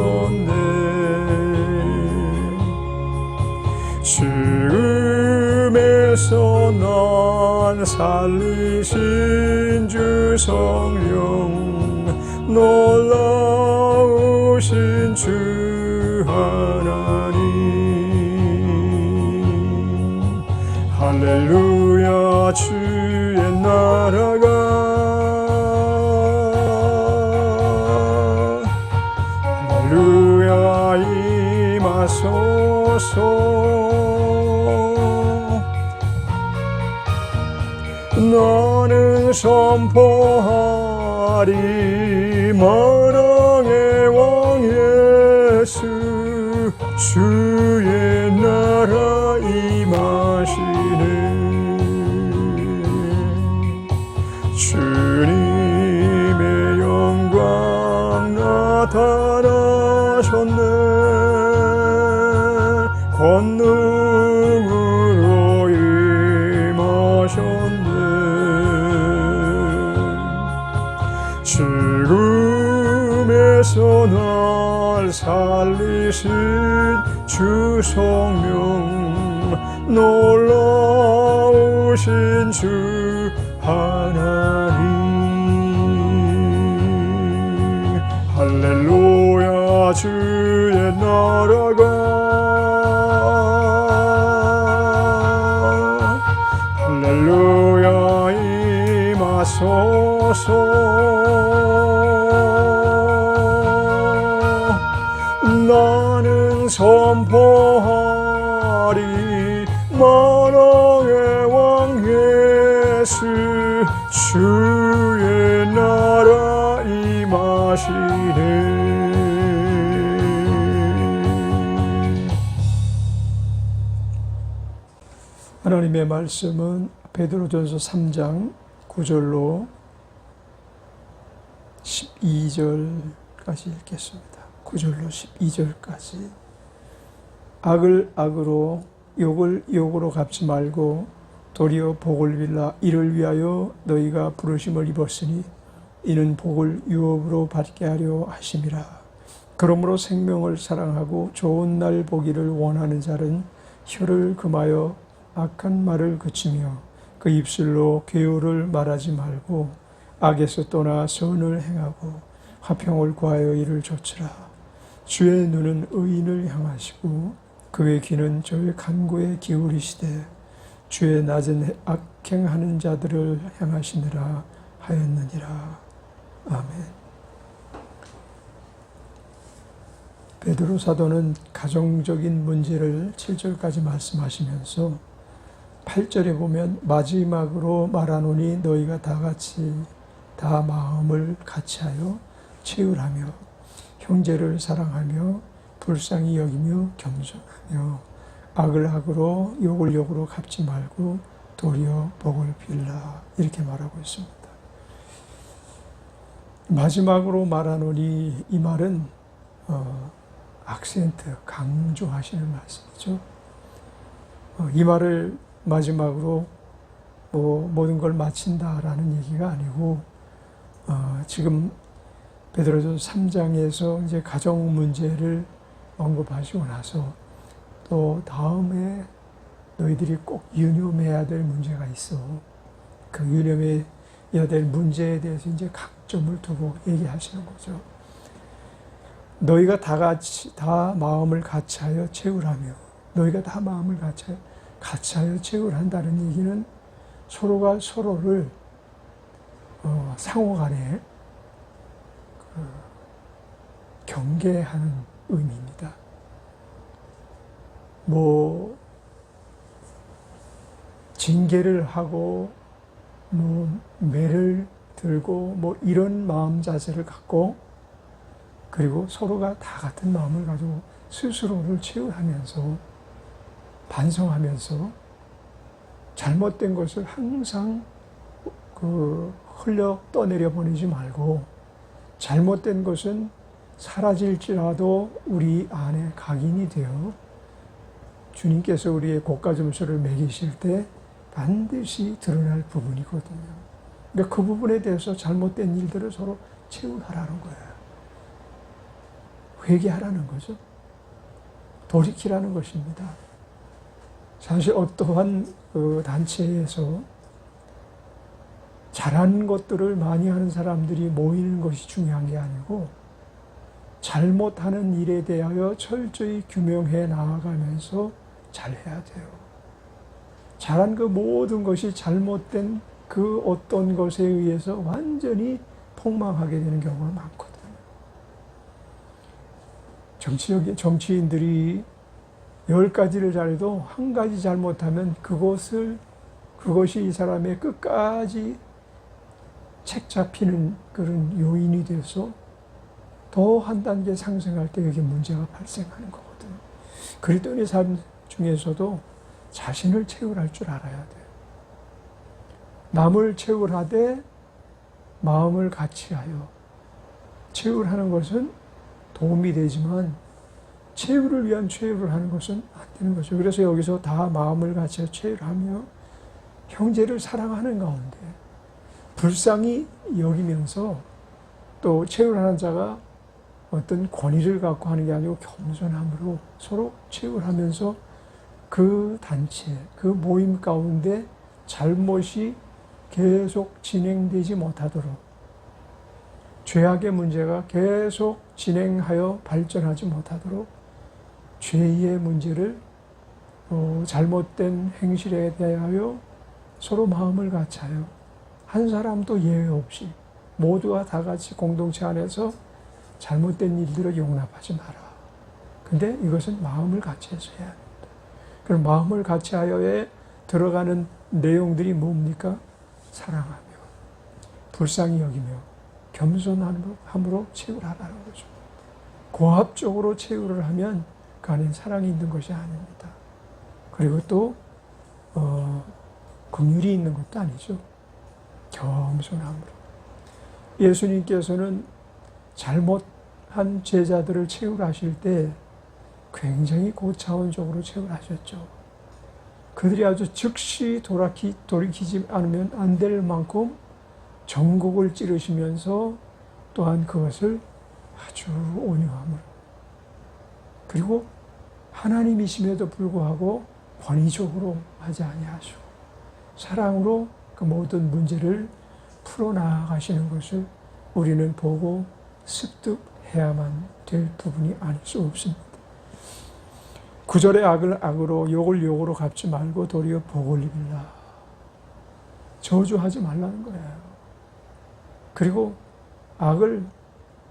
임하셨네. 죽음에서 날 살리신 주 성령, 놀라우신 주 하나님. 할렐루야. 주의 나라가 할렐루야 임하소서. 나는 선포하리 만왕의 왕 예수, 주의 나라 임하시네. 주님의 영광 나타나셨네. 권능으로 임하셨네. 죽음에서 날 살리신 주 성령, 놀라우신 주 하나님. 할렐루야. 주의 나라가 할렐루야 임하소서. 나는 선포하리 만왕의 왕 예수, 주의 나라 임하시네. 하나님의 말씀은 베드로전서 3장 9절로 12절까지 읽겠습니다. 9절로 12절까지. 악을 악으로 욕을 욕으로 갚지 말고 도리어 복을 빌라. 이를 위하여 너희가 부르심을 입었으니 이는 복을 유업으로 받게 하려 하심이라. 그러므로 생명을 사랑하고 좋은 날 보기를 원하는 자는 혀를 금하여 악한 말을 그치며 그 입술로 괴오를 말하지 말고 악에서 떠나 선을 행하고 화평을 구하여 이를 좇으라. 주의 눈은 의인을 향하시고 그의 귀는 저의 간구에 기울이시되 주의 낮은 악행하는 자들을 향하시느라 하였느니라. 아멘. 베드로 사도는 가정적인 문제를 7절까지 말씀하시면서 8절에 보면 마지막으로 말하노니 너희가 다 같이 다 마음을 같이하여 채울하며 형제를 사랑하며 불쌍히 여기며 겸손하며 악을 악으로 욕을 욕으로 갚지 말고 도리어 복을 빌라. 이렇게 말하고 있습니다. 마지막으로 말하노니 이 말은 악센트, 강조하시는 말씀이죠. 이 말을 마지막으로 모든 걸 마친다라는 얘기가 아니고 지금 베드로전서 3장에서 이제 가정 문제를 언급하시고 나서 또 다음에 너희들이 꼭 유념해야 될 문제가 있어. 그 유념해야 될 문제에 대해서 이제 각점을 두고 얘기하시는 거죠. 너희가 다 같이 다 마음을 같이하여 채울하며, 너희가 다 마음을 같이하여 채울한다는 얘기는 서로가 서로를 상호간에 경계하는 의미입니다. 징계를 하고 매를 들고 이런 마음 자세를 갖고, 그리고 서로가 다 같은 마음을 가지고 스스로를 채울하면서 반성하면서 잘못된 것을 항상 흘려 떠내려 보내지 말고, 잘못된 것은 사라질지라도 우리 안에 각인이 되어 주님께서 우리의 고가점수를 매기실 때 반드시 드러날 부분이거든요. 그러니까 그 부분에 대해서 잘못된 일들을 서로 채울하라는 거예요. 회개하라는 거죠. 돌이키라는 것입니다. 사실 어떠한 단체에서 잘하는 것들을 많이 하는 사람들이 모이는 것이 중요한 게 아니고 잘못하는 일에 대하여 철저히 규명해 나아가면서 잘해야 돼요. 잘한 그 모든 것이 잘못된 그 어떤 것에 의해서 완전히 폭망하게 되는 경우가 많거든요. 정치인들이 10가지를 잘해도 한 가지 잘못하면 그것이 이 사람의 끝까지 책 잡히는 그런 요인이 돼서 더 한 단계 상승할 때 여기 문제가 발생하는 거거든요. 그리스도인의 삶 중에서도 자신을 채울할 줄 알아야 돼요. 남을 채울하되 마음을 같이하여. 채울하는 것은 도움이 되지만 채울을 위한 채울을 하는 것은 안 되는 거죠. 그래서 여기서 다 마음을 같이 채울하며 형제를 사랑하는 가운데 불쌍히 여기면서 또 채울하는 자가 어떤 권위를 갖고 하는 게 아니고 겸손함으로 서로 채울하면서 그 단체, 그 모임 가운데 잘못이 계속 진행되지 못하도록, 죄악의 문제가 계속 진행하여 발전하지 못하도록 죄의 문제를 잘못된 행실에 대하여 서로 마음을 같이하여 한 사람도 예외 없이 모두가 다 같이 공동체 안에서 잘못된 일들을 용납하지 마라. 근데 이것은 마음을 같이해서 해야 합니다. 그럼 마음을 같이하여에 들어가는 내용들이 뭡니까? 사랑하며 불쌍히 여기며 겸손함으로 채울하라는 거죠. 고압적으로 채울을 하면 그 안에 사랑이 있는 것이 아닙니다. 그리고 또 긍휼이 있는 것도 아니죠. 겸손함으로. 예수님께서는 잘못한 제자들을 채울하실 때 굉장히 고차원적으로 채울하셨죠. 그들이 아주 즉시 돌이키지 않으면 안 될 만큼 전곡을 찌르시면서 또한 그것을 아주 온유함으로, 그리고 하나님이심에도 불구하고 권위적으로 하지 아니하시고 사랑으로 그 모든 문제를 풀어나가시는 것을 우리는 보고 습득해야만 될 부분이 아닐 수 없습니다. 9절에 악을 악으로 욕을 욕으로 갚지 말고 도리어 복을 입으라. 저주하지 말라는 거예요. 그리고 악을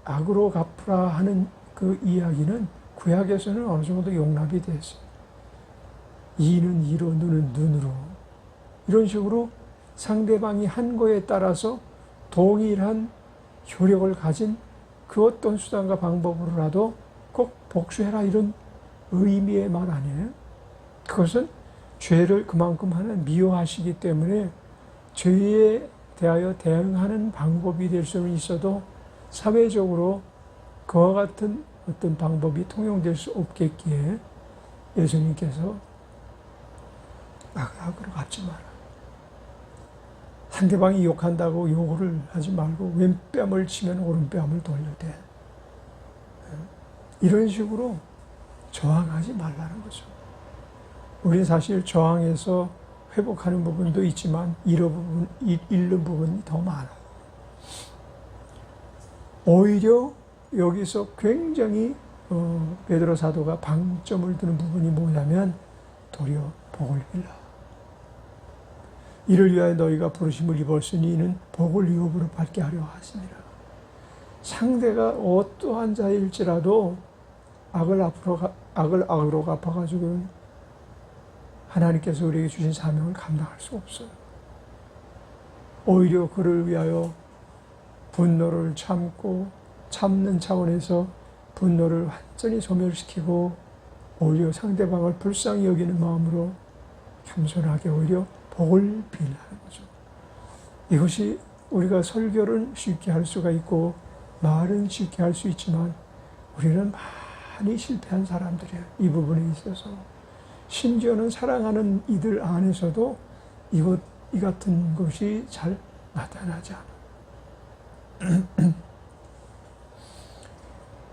악으로 갚으라 하는 그 이야기는 구약에서는 어느 정도 용납이 됐어요. 이는 이로 눈은 눈으로 이런 식으로 상대방이 한 거에 따라서 동일한 효력을 가진 그 어떤 수단과 방법으로라도 꼭 복수해라 이런 의미의 말 아니에요. 그것은 죄를 그만큼 하나 미워하시기 때문에 죄에 대하여 대응하는 방법이 될 수는 있어도 사회적으로 그와 같은 어떤 방법이 통용될 수 없겠기에 예수님께서 악으로 갚지 마라. 상대방이 욕한다고 욕을 하지 말고 왼뺨을 치면 오른뺨을 돌려대. 이런 식으로 저항하지 말라는 거죠. 우리는 사실 저항해서 회복하는 부분도 있지만 잃는 부분이 더 많아요. 오히려 여기서 굉장히 베드로 사도가 방점을 두는 부분이 뭐냐면 도리어 복을 빌라. 이를 위하여 너희가 부르심을 입었으니 이는 복을 유업으로 받게 하려 하시니라. 상대가 어떠한 자일지라도 악을 악으로 갚아가지고는 하나님께서 우리에게 주신 사명을 감당할 수 없어요. 오히려 그를 위하여 분노를 참는 차원에서 분노를 완전히 소멸시키고 오히려 상대방을 불쌍히 여기는 마음으로 겸손하게 오히려 복을 빌라는 거죠. 이것이 우리가 설교를 쉽게 할 수가 있고 말은 쉽게 할 수 있지만 우리는 많이 실패한 사람들이에요. 이 부분에 있어서. 심지어는 사랑하는 이들 안에서도 이 같은 것이 잘 나타나지 않아요.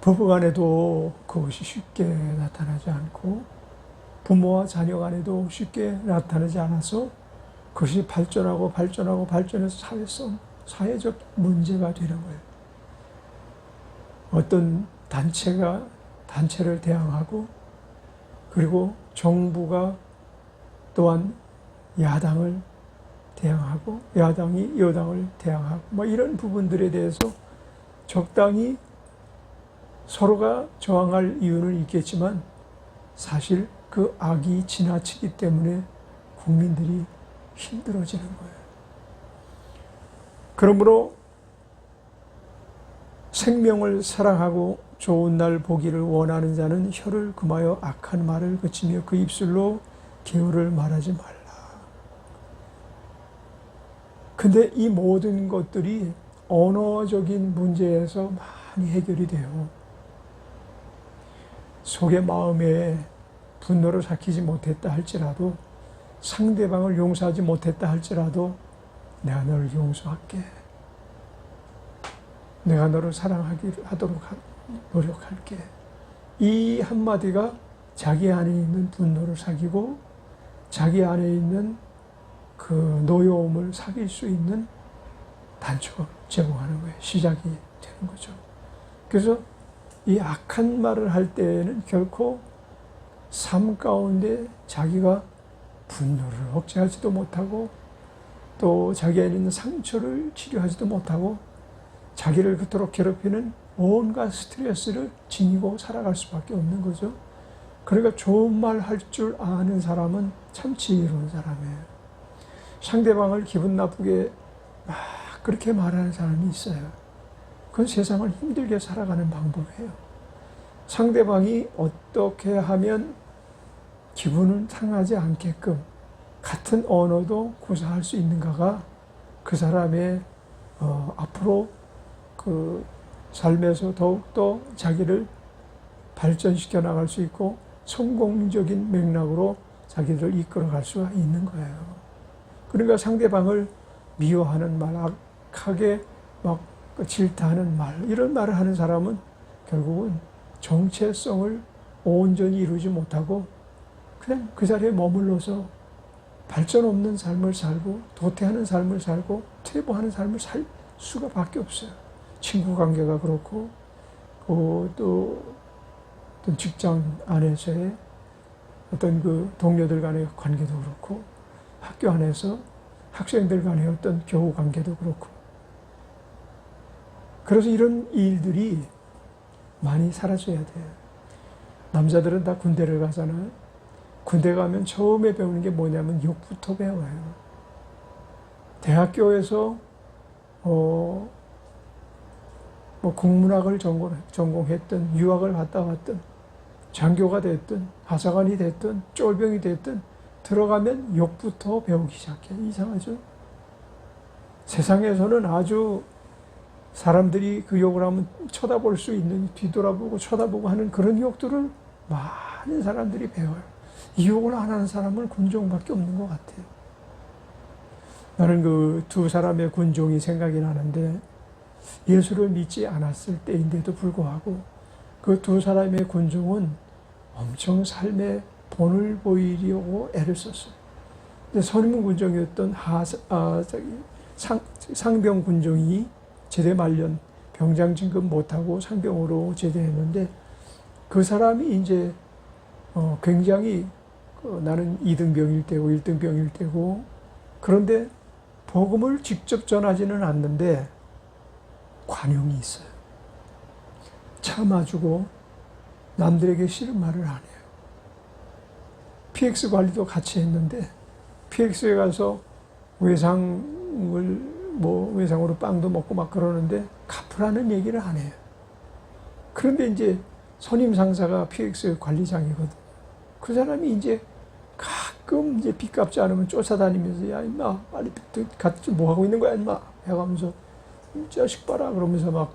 부부간에도 그것이 쉽게 나타나지 않고 부모와 자녀 간에도 쉽게 나타나지 않아서 그것이 발전해서 사회적 문제가 되는 거예요. 어떤 단체가 단체를 대항하고 그리고 정부가 또한 야당을 대항하고 야당이 여당을 대항하고 뭐 이런 부분들에 대해서 적당히 서로가 저항할 이유는 있겠지만 사실 그 악이 지나치기 때문에 국민들이 힘들어지는 거예요. 그러므로 생명을 사랑하고 좋은 날 보기를 원하는 자는 혀를 금하여 악한 말을 그치며 그 입술로 계율을 말하지 말라. 근데 이 모든 것들이 언어적인 문제에서 많이 해결이 돼요. 속의 마음에 분노를 삭히지 못했다 할지라도 상대방을 용서하지 못했다 할지라도 내가 너를 용서할게. 내가 너를 사랑하도록 노력할게. 이 한마디가 자기 안에 있는 분노를 삭히고 자기 안에 있는 그 노여움을 삭힐 수 있는 단초가 제공하는 거예요. 시작이 되는 거죠. 그래서 이 악한 말을 할 때는 결코 삶 가운데 자기가 분노를 억제하지도 못하고 또 자기 안에 있는 상처를 치료하지도 못하고 자기를 그토록 괴롭히는 온갖 스트레스를 지니고 살아갈 수밖에 없는 거죠. 그러니까 좋은 말 할 줄 아는 사람은 참 지혜로운 사람이에요. 상대방을 기분 나쁘게 막 그렇게 말하는 사람이 있어요. 그건 세상을 힘들게 살아가는 방법이에요. 상대방이 어떻게 하면 기분은 상하지 않게끔 같은 언어도 구사할 수 있는가가 그 사람의 앞으로 그 삶에서 더욱더 자기를 발전시켜 나갈 수 있고 성공적인 맥락으로 자기를 이끌어갈 수가 있는 거예요. 그러니까 상대방을 미워하는 말, 악하게 막 질타하는 말, 이런 말을 하는 사람은 결국은 정체성을 온전히 이루지 못하고 그냥 그 자리에 머물러서 발전 없는 삶을 살고 도태하는 삶을 살고 퇴보하는 삶을 살 수가 밖에 없어요. 친구 관계가 그렇고 또 어떤 직장 안에서의 어떤 그 동료들 간의 관계도 그렇고 학교 안에서 학생들 간의 어떤 교우 관계도 그렇고 그래서 이런 일들이 많이 사라져야 돼요. 남자들은 다 군대를 가잖아요. 군대 가면 처음에 배우는 게 뭐냐면 욕부터 배워요. 대학교에서 뭐 국문학을 전공했든 유학을 갔다 왔든 장교가 됐든 하사관이 됐든 쫄병이 됐든 들어가면 욕부터 배우기 시작해. 이상하죠? 세상에서는 아주 사람들이 그 욕을 하면 쳐다볼 수 있는, 뒤돌아보고 쳐다보고 하는 그런 욕들을 많은 사람들이 배워요. 이 욕을 안 하는 사람은 군종밖에 없는 것 같아요. 나는 그 두 사람의 군종이 생각이 나는데 예수를 믿지 않았을 때인데도 불구하고 그 두 사람의 군종은 엄청 삶의 본을 보이려고 애를 썼어요. 근데 선임 군종이었던 상병 군종이 제대 말년 병장 진급 못하고 상병으로 제대했는데 그 사람이 이제 굉장히 나는 2등병일 때고 1등병일 때고 그런데 복음을 직접 전하지는 않는데 관용이 있어요. 참아주고 남들에게 싫은 말을 안 해요. PX 관리도 같이 했는데 PX에 가서 외상으로 빵도 먹고 막 그러는데 갚으라는 얘기를 안 해요. 그런데 이제 선임 상사가 PX 관리장이거든. 그 사람이 이제 가끔 이제 빚 갚지 않으면 쫓아다니면서 야 임마 빨리 같이 뭐 하고 있는 거야 임마 해가면서 자식 봐라 그러면서 막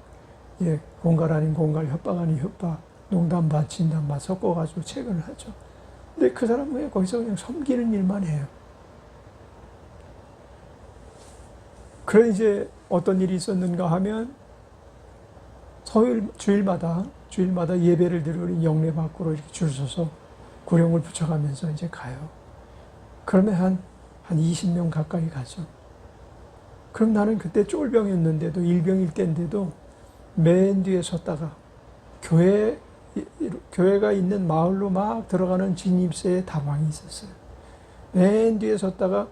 공갈 아닌 공갈 협박 아닌 협박 농담 반 진담 반 섞어가지고 체근을 하죠. 근데 그 사람은 그냥 거기서 그냥 섬기는 일만 해요. 그래 이제 어떤 일이 있었는가 하면 주일마다 주일마다 예배를 드리러 영내 밖으로 이렇게 줄 서서 구령을 붙여가면서 이제 가요. 그러면 한 20명 가까이 가죠. 그럼 나는 그때 쫄병이었는데도, 일병일 때인데도 맨 뒤에 섰다가 교회가 있는 마을로 막 들어가는 진입새에 다방이 있었어요. 맨 뒤에 섰다가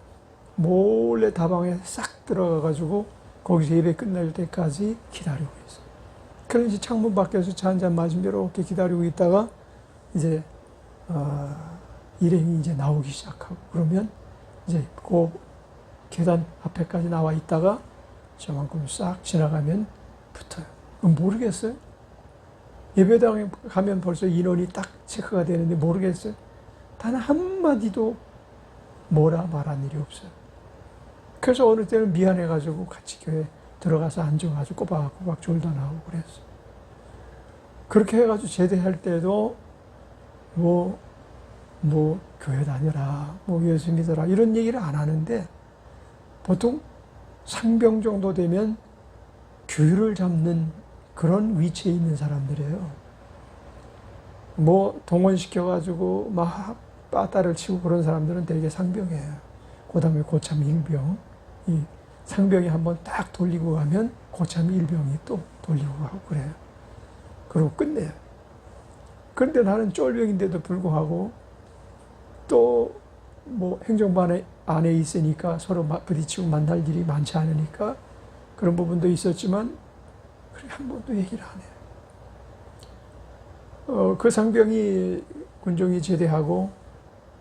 몰래 다방에 싹 들어가가지고 거기서 예배 끝날 때까지 기다리고 있어요. 그럼 이제 창문 밖에서 차 한잔 마시며 이렇게 기다리고 있다가 이제 일행이 이제 나오기 시작하고, 그러면 이제 그 계단 앞에까지 나와 있다가 저만큼 싹 지나가면 붙어요. 그럼 모르겠어요? 예배당에 가면 벌써 인원이 딱 체크가 되는데 모르겠어요? 단 한마디도 뭐라 말한 일이 없어요. 그래서 어느 때는 미안해가지고 같이 교회 들어가서 앉아가지고 꼬박꼬박 졸다 나오고 그랬어요. 그렇게 해가지고 제대할 때도 뭐 교회 다녀라, 뭐 예수 믿어라 이런 얘기를 안 하는데, 보통 상병 정도 되면 규율을 잡는 그런 위치에 있는 사람들이에요. 뭐 동원시켜가지고 막 빠따를 치고 그런 사람들은 되게 상병이에요. 그 다음에 고참 일병, 이 상병이 한번 딱 돌리고 가면 고참 일병이 또 돌리고 가고 그래요. 그리고 끝내요. 그런데 나는 쫄병인데도 불구하고 또 뭐 행정반 안에 있으니까 서로 부딪히고 만날 일이 많지 않으니까 그런 부분도 있었지만 그렇게 한 번도 얘기를 안 해요. 그 상병이 군종이 제대하고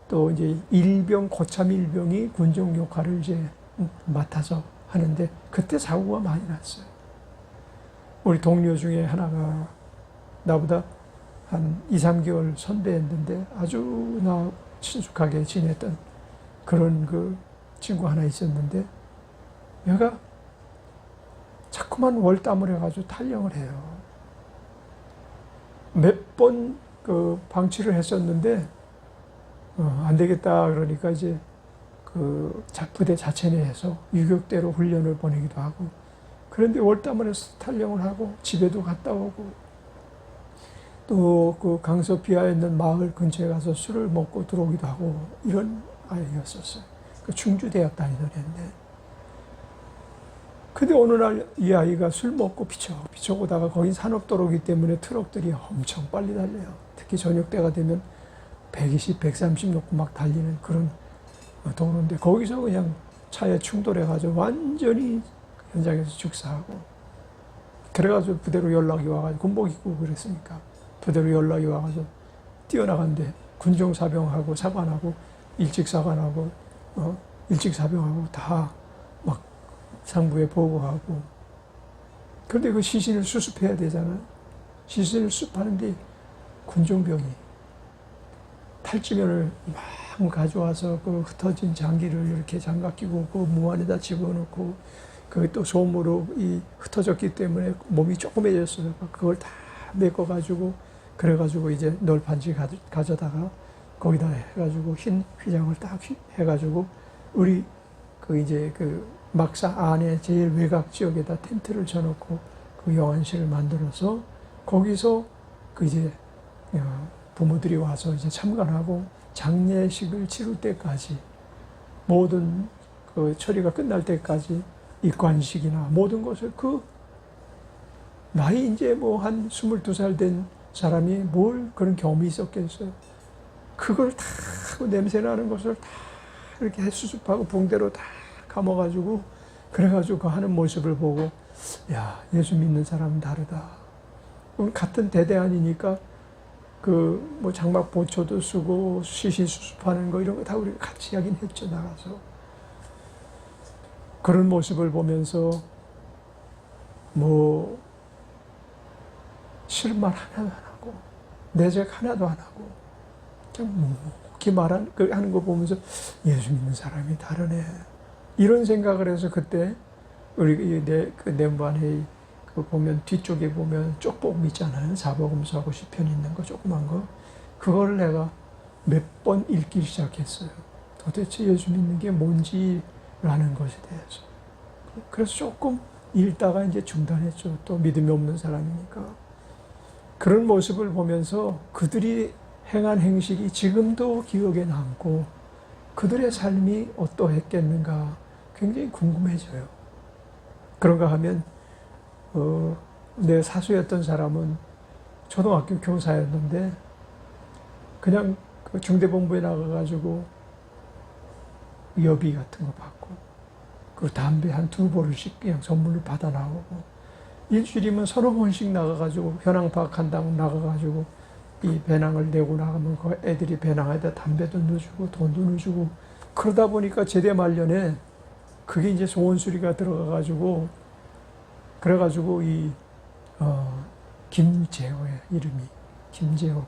또 이제 일병, 고참 일병이 군종 역할을 이제 맡아서 하는데 그때 사고가 많이 났어요. 우리 동료 중에 하나가 나보다 한 2, 3개월 선배였는데 아주 나 친숙하게 지냈던 그런 그 친구 하나 있었는데, 얘가 자꾸만 월담을 해가지고 탈영을 해요. 몇 번 그 방치를 했었는데 안 되겠다 그러니까 이제 그 부대 자체 내에서 유격대로 훈련을 보내기도 하고, 그런데 월담을 해서 탈영을 하고 집에도 갔다 오고, 또 그 강서비하에 있는 마을 근처에 가서 술을 먹고 들어오기도 하고 이런 아이였었어요. 그 충주대학 다니던 애인데, 근데 어느 날 이 아이가 술 먹고 비쳐 오다가 거긴 산업도로이기 때문에 트럭들이 엄청 빨리 달려요. 특히 저녁 때가 되면 120, 130 놓고 막 달리는 그런 도로인데, 거기서 그냥 차에 충돌해가지고 완전히 현장에서 죽사하고, 그래가지고 부대로 연락이 와가지고 군복 입고 그랬으니까 부대로 연락이 와가지고 뛰어나간데 군종사병하고 사관하고 일직사관하고 일직사병하고 다 막 상부에 보고하고, 그런데 그 시신을 수습해야 되잖아요. 시신을 수습하는데 군종병이 탈지면을 막 가져와서 그 흩어진 장기를 이렇게 장갑 끼고 그 무 안에다 집어넣고, 그게 또 솜으로 흩어졌기 때문에 몸이 조그매졌어요. 그걸 다 메꿔가지고, 그래가지고 이제 널판지 가져다가 거기다 해가지고 흰 휘장을 딱 해가지고 우리 그 이제 그 막사 안에 제일 외곽 지역에다 텐트를 쳐놓고 그 영안실을 만들어서 거기서 그 이제 부모들이 와서 이제 참관하고 장례식을 치를 때까지, 모든 그 처리가 끝날 때까지 입관식이나 모든 것을 그 나이 이제 뭐 한 22살 된 사람이 뭘 그런 경험이 있었겠어요. 그걸 다 냄새 나는 것을 다 이렇게 수습하고 붕대로 다 감아가지고, 그래가지고 그 하는 모습을 보고, 야, 예수 믿는 사람은 다르다. 같은 대대 아니니까 그 뭐 장막 보초도 쓰고 시신 수습하는 거 이런 거 다 우리가 같이 하긴 했죠, 나가서. 그런 모습을 보면서 뭐 싫은 말 하나도 안 하고 내색 하나도 안 하고 그냥 묵묵히 하는 거 보면서 예수 믿는 사람이 다르네, 이런 생각을 해서 그때 우리 그 렘반회의 그 보면 뒤쪽에 보면 쪽복음 있잖아요. 사복음서하고 시편 있는 거 조그만 거, 그걸 내가 몇 번 읽기 시작했어요. 도대체 예수 믿는 게 뭔지라는 것에 대해서. 그래서 조금 읽다가 이제 중단했죠. 또 믿음이 없는 사람이니까. 그런 모습을 보면서 그들이 행한 행실이 지금도 기억에 남고 그들의 삶이 어떠했겠는가 굉장히 궁금해져요. 그런가 하면 내 사수였던 사람은 초등학교 교사였는데 그냥 그 중대본부에 나가가지고 여비 같은 거 받고 그 담배 한 2보루씩 그냥 선물로 받아 나오고 일주일이면 3번씩 나가가지고 현황 파악한다고 나가가지고 이 배낭을 내고 나가면 그 애들이 배낭에다 담배도 넣어주고 돈도 넣어주고 그러다 보니까 제대 말년에 그게 이제 소원수리가 들어가가지고 그래가지고 이 김재호의 이름이 김재호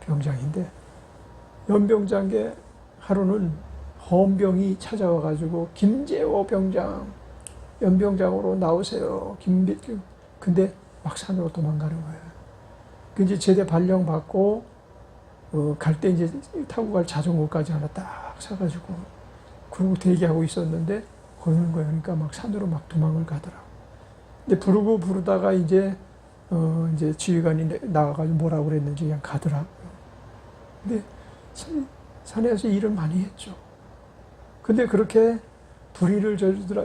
병장인데 연병장에 하루는 헌병이 찾아와가지고 김재호 병장 연병장으로 나오세요. 근데 막 산으로 도망가는 거예요. 그 이제 제대 발령 받고 갈 때 이제 타고 갈 자전거까지 하나 딱 사가지고 그러고 대기하고 있었는데 거는 거예요. 그러니까 막 산으로 막 도망을 가더라고. 근데 부르다가 이제 지휘관이 나가가지고 뭐라고 그랬는지 그냥 가더라고요. 근데 산에서 일을 많이 했죠. 근데 그렇게 불의를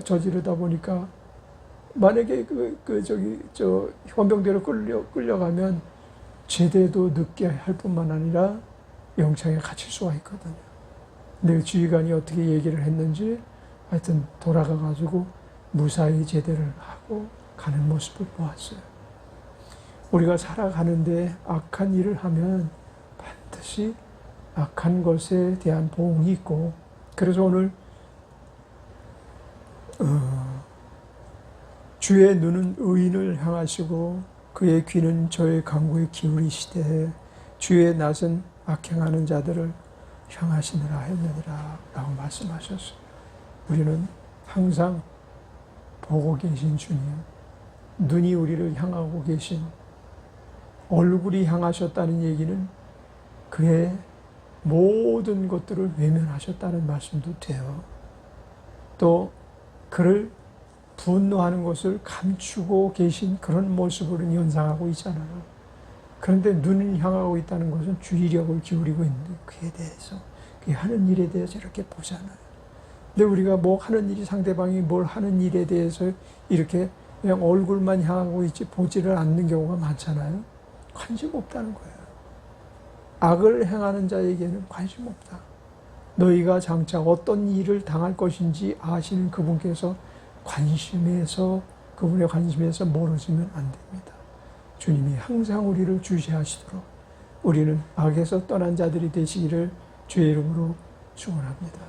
저지르다 보니까 만약에 헌병대로 끌려가면 제대도 늦게 할 뿐만 아니라 영창에 갇힐 수가 있거든요. 근데 지휘관이 어떻게 얘기를 했는지 하여튼 돌아가가지고 무사히 제대를 하고 가는 모습을 보았어요. 우리가 살아가는데 악한 일을 하면 반드시 악한 것에 대한 보응이 있고 그래서 오늘 주의 눈은 의인을 향하시고 그의 귀는 저의 간구에 기울이시되 주의 낯은 악행하는 자들을 향하시느라 했느니라 라고 말씀하셨어요. 우리는 항상 보고 계신 주님, 눈이 우리를 향하고 계신 얼굴이 향하셨다는 얘기는 그의 모든 것들을 외면하셨다는 말씀도 돼요. 또 그를 분노하는 것을 감추고 계신 그런 모습을 연상하고 있잖아요. 그런데 눈을 향하고 있다는 것은 주의력을 기울이고 있는데 그에 대해서, 그 하는 일에 대해서 이렇게 보잖아요. 근데 우리가 뭐 하는 일이 상대방이 뭘 하는 일에 대해서 이렇게 그냥 얼굴만 향하고 있지 보지를 않는 경우가 많잖아요. 관심 없다는 거예요. 악을 행하는 자에게는 관심 없다. 너희가 장차 어떤 일을 당할 것인지 아시는 그분께서 그분의 관심에서 멀어지면 안 됩니다. 주님이 항상 우리를 주시하시도록 우리는 악에서 떠난 자들이 되시기를 주의 이름으로 축원합니다.